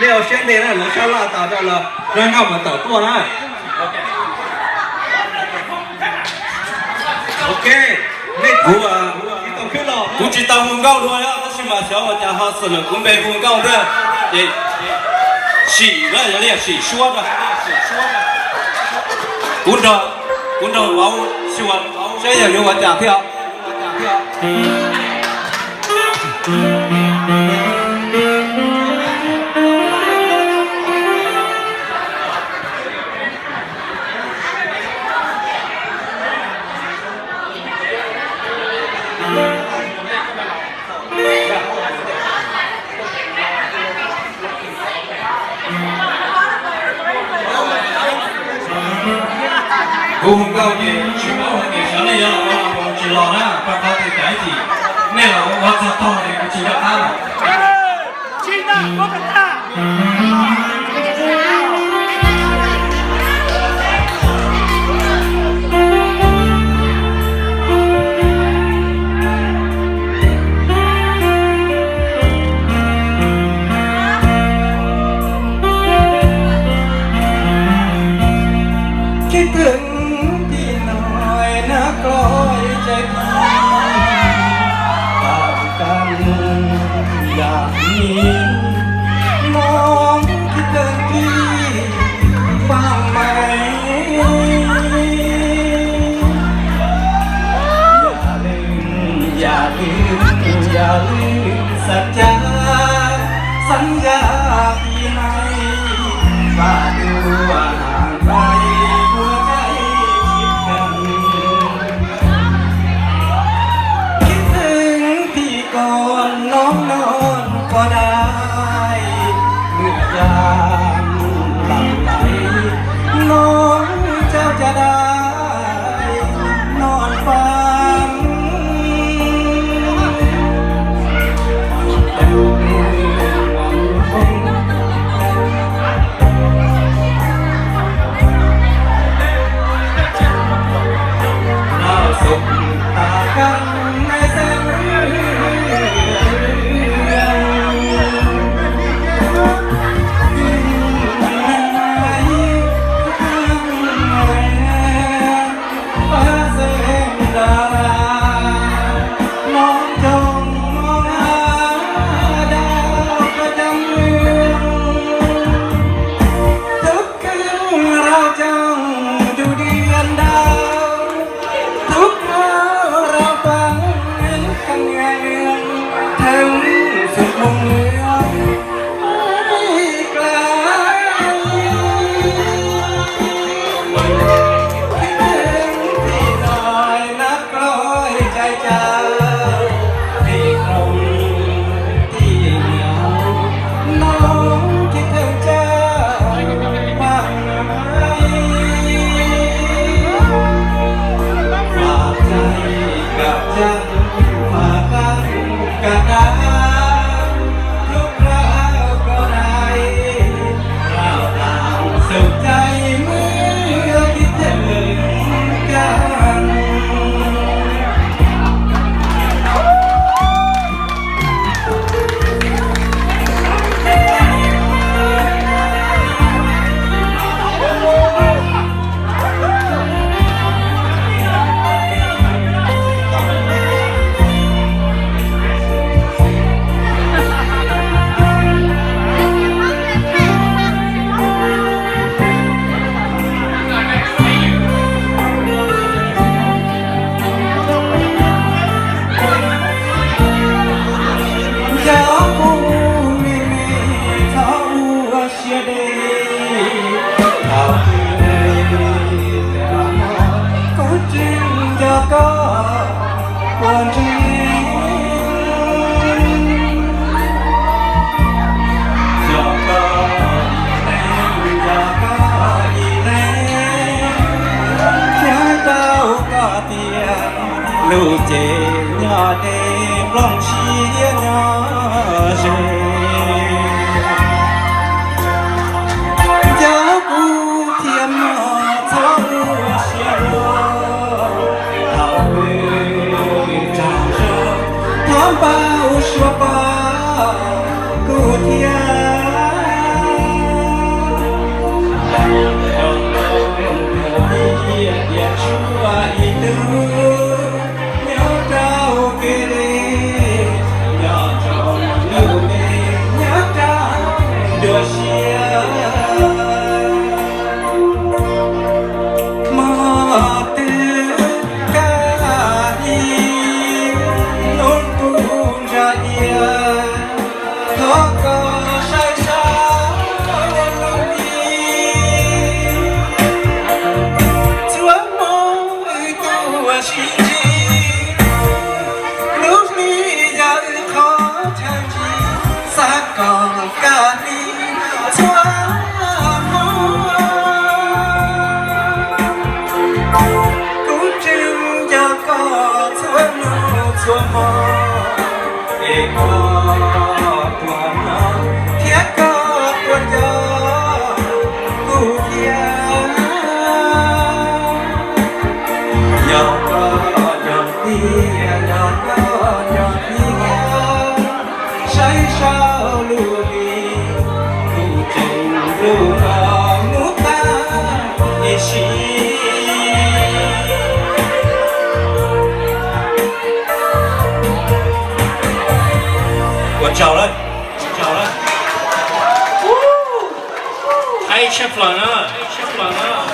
廖先的呢，楼下拉达到了，让我们等多呢。OK， 那股啊，你都去了。估计当风高多呀，那是嘛小伙家好死了，滚北风高的，也洗了人家洗说的，滚着往洗完，现在有我讲票。我们高级去把我给小李要我知道了，把他给改起，那个我知道的不知道他了。现在我跟他。สัจจะสัญญาปีไหนบ้าดูว่าห่างไกลหัวใจคิดกันคิดถึงพี่ก่อนน้องนอนก็ได้เมื่อยามหลับไหลน้องเจ้าจะได้นอนฝันตากันในแสงเรืองฟ้าแสงดาราน้องจงมองหาดาวประจำเมืองทุกคืนเราจ้องดูเดือนดาวทุกเราฟังกันเงืองถึงสุดมุมเมืองไม่ไกลคิดถึงพี่หน่อยนักร้อยใจเจ้าที่ตรงที่เหงาน้องคิดถึงเจ้าบ้างไหมฝากใจกับเจ้าฝากกันกับดาวทุกคราวก็ได้เราต่างสุขใจเมื่อคิดถึงกัน lưu chế nhỏ đêm lòng chia nhỏ giáo cu thiên thấu chia thảo quê tràn trơ thắm bao xua bao cu thiên ก็ตัวน้องเทียก็ตัวเจอกูเทียยอมก็ยอมพี่ยอมก็ยอมพี่ใช้เช้าลูกนี้กูจึงรู้ว่ามุตาอิชิ我找了，找了，太吃饭了，太吃饭了。